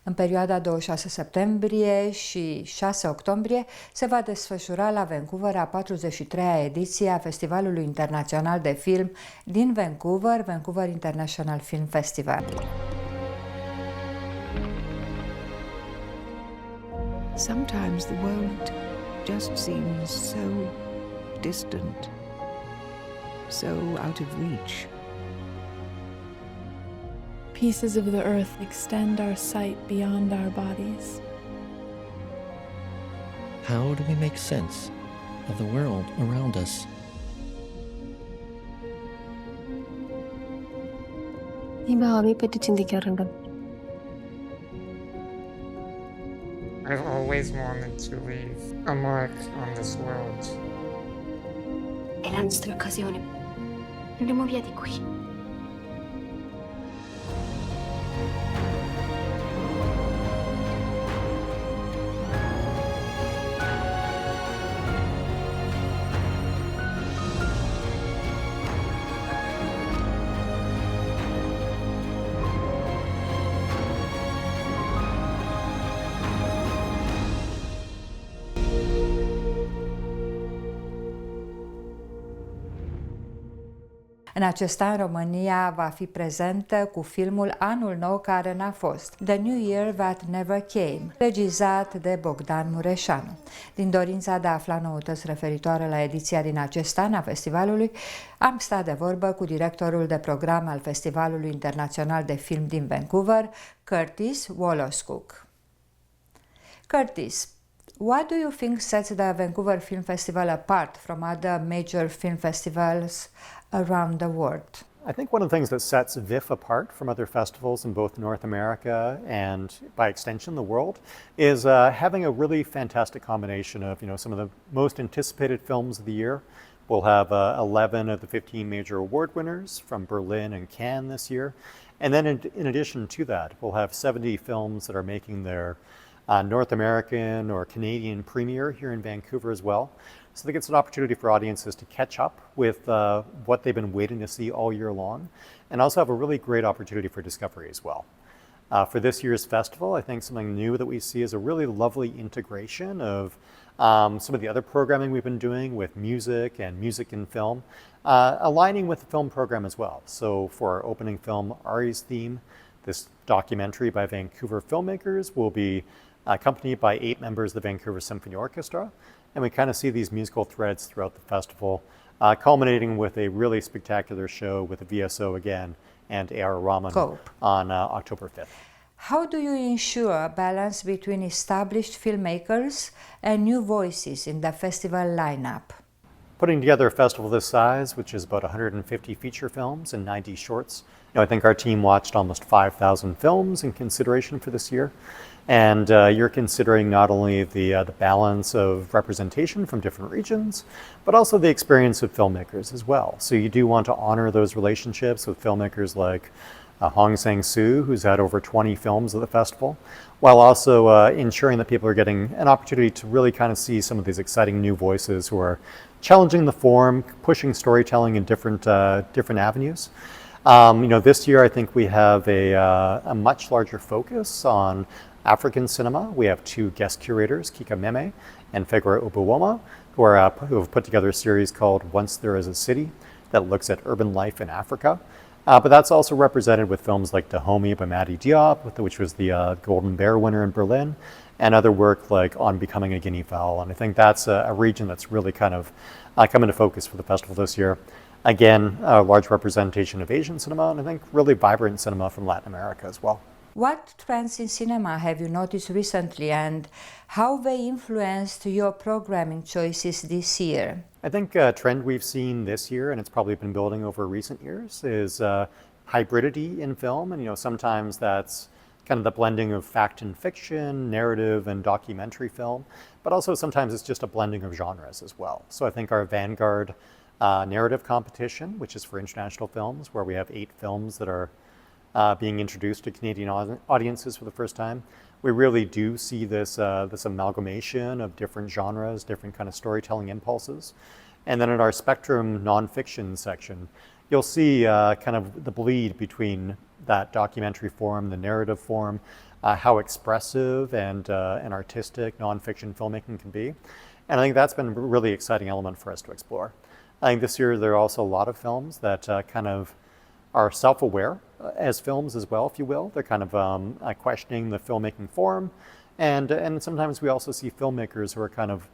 În perioada 26 septembrie și 6 octombrie se va desfășura la Vancouver a 43-a ediție a Festivalului Internațional de Film din Vancouver, Vancouver International Film Festival. Sometimes the world just seems so distant, so out of reach. Pieces of the earth extend our sight beyond our bodies. How do we make sense of the world around us? ഈ ഭാവിയെ പറ്റി ചിന്തിക്കാറുണ്ടോ? I've always wanted to leave a mark on this world. È la nostra occasione. Andremo via di qui. În acest an, România va fi prezentă cu filmul Anul Nou care n-a fost, The New Year That Never Came, regizat de Bogdan Mureșanu. Din dorința de a afla noutăți referitoare la ediția din acest an a festivalului, am stat de vorbă cu directorul de program al Festivalului Internațional de Film din Vancouver, Curtis Woloschuk. Curtis, what do you think sets the Vancouver Film Festival apart from other major film festivals around the world? I think one of the things that sets VIFF apart from other festivals in both North America and, by extension, the world, is having a really fantastic combination of, some of the most anticipated films of the year. We'll have 11 of the 15 major award winners from Berlin and Cannes this year. And then in addition to that, we'll have 70 films that are making their North American or Canadian premiere here in Vancouver as well. So I think it's an opportunity for audiences to catch up with what they've been waiting to see all year long, and also have a really great opportunity for discovery as well. For this year's festival, I think something new that we see is a really lovely integration of some of the other programming we've been doing with music and film, aligning with the film program as well. So for our opening film, Ari's Theme, this documentary by Vancouver filmmakers will be accompanied by 8 members of the Vancouver Symphony Orchestra. And we kind of see these musical threads throughout the festival, culminating with a really spectacular show with the VSO again and A.R. Rahman on October 5th. How do you ensure a balance between established filmmakers and new voices in the festival lineup? Putting together a festival this size, which is about 150 feature films and 90 shorts, I think our team watched almost 5,000 films in consideration for this year. And you're considering not only the balance of representation from different regions, but also the experience of filmmakers as well. So you do want to honor those relationships with filmmakers like Hong Sang-soo, who's had over 20 films at the festival, while also ensuring that people are getting an opportunity to really kind of see some of these exciting new voices who are challenging the form, pushing storytelling in different avenues. This year I think we have a much larger focus on African cinema. We have 2 guest curators, Kika Meme and Fegura Ubuwoma, who have put together a series called Once There Is a City that looks at urban life in Africa. But that's also represented with films like Dahomey by Madi Diop, which was the Golden Bear winner in Berlin, and other work like On Becoming a Guinea Fowl. And I think that's a region that's really kind of come into focus for the festival this year. Again, a large representation of Asian cinema, and I think really vibrant cinema from Latin America as well. What trends in cinema have you noticed recently, and how they influenced your programming choices this year? I think a trend we've seen this year, and it's probably been building over recent years, is hybridity in film. And sometimes that's kind of the blending of fact and fiction, narrative and documentary film, but also sometimes it's just a blending of genres as well. So I think our Vanguard narrative competition, which is for international films, where we have 8 films that are being introduced to Canadian audiences for the first time, we really do see this amalgamation of different genres, different kind of storytelling impulses. And then in our Spectrum nonfiction section, you'll see kind of the bleed between that documentary form, the narrative form, how expressive and artistic nonfiction filmmaking can be. And I think that's been a really exciting element for us to explore. I think this year there are also a lot of films that kind of are self-aware as films as well, if you will. They're kind of questioning the filmmaking form. And sometimes we also see filmmakers who are kind of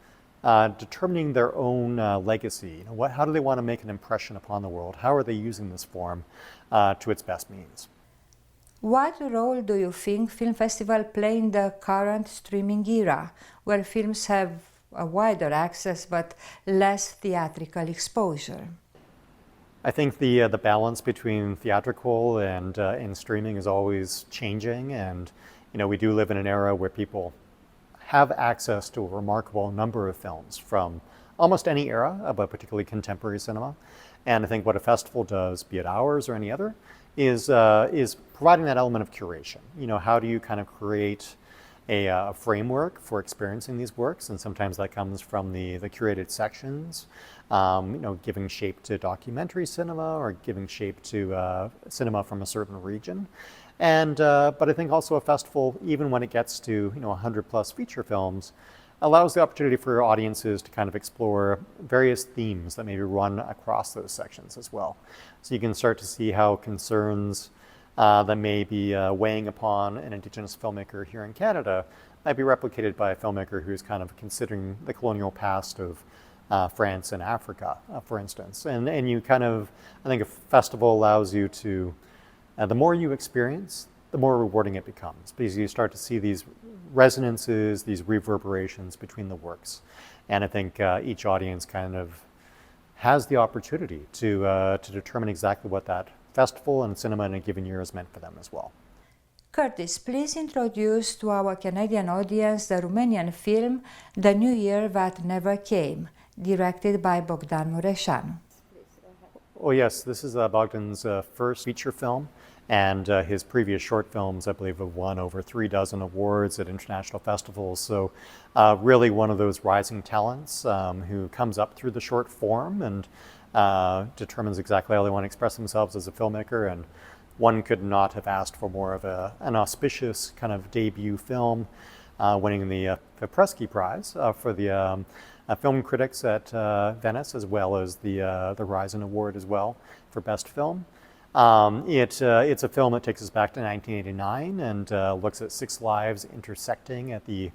determining their own legacy. You know, how do they want to make an impression upon the world? How are they using this form to its best means? What role do you think film festivals play in the current streaming era, where films have a wider access but less theatrical exposure? I think the balance between theatrical and streaming is always changing, and you know, we do live in an era where people have access to a remarkable number of films from almost any era, but particularly contemporary cinema. And I think what a festival does, be it ours or any other, is providing that element of curation. You know, how do you kind of create a framework for experiencing these works? And sometimes that comes from the curated sections, you know, giving shape to documentary cinema or giving shape to cinema from a certain region. And but I think also a festival, even when it gets to, you know, 100+ feature films, allows the opportunity for audiences to kind of explore various themes that maybe run across those sections as well. So you can start to see how concerns that may be weighing upon an Indigenous filmmaker here in Canada might be replicated by a filmmaker who's kind of considering the colonial past of France and Africa, for instance. And you kind of, I think a festival allows you to, the more you experience, the more rewarding it becomes, because you start to see these resonances, these reverberations between the works. And I think each audience kind of has the opportunity to determine exactly what that festival and cinema in a given year is meant for them as well. Curtis, please introduce to our Canadian audience the Romanian film The New Year That Never Came, directed by Bogdan Mureșanu. Oh yes, this is Bogdan's first feature film, and his previous short films, I believe, have won over 36 awards at international festivals. So really one of those rising talents who comes up through the short form and determines exactly how they want to express themselves as a filmmaker. And one could not have asked for more of an auspicious kind of debut film, winning the Presky Prize for the film critics at Venice, as well as the Horizon Award as well for Best Film. It's a film that takes us back to 1989 and looks at 6 lives intersecting at the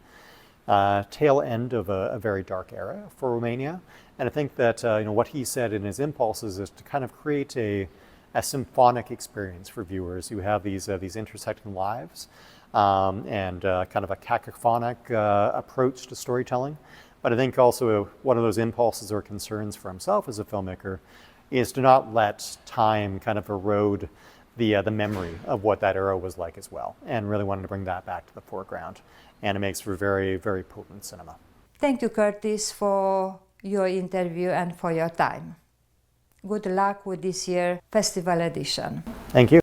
tail end of a very dark era for Romania. And I think that you know, what he said in his impulses is to kind of create a symphonic experience for viewers who have these intersecting lives and kind of a cacophonic approach to storytelling. But I think also one of those impulses or concerns for himself as a filmmaker is to not let time kind of erode the memory of what that era was like as well, and really wanted to bring that back to the foreground. And it makes for very, very potent cinema. Thank you, Curtis, for your interview and for your time. Good luck with this year's festival edition. Thank you.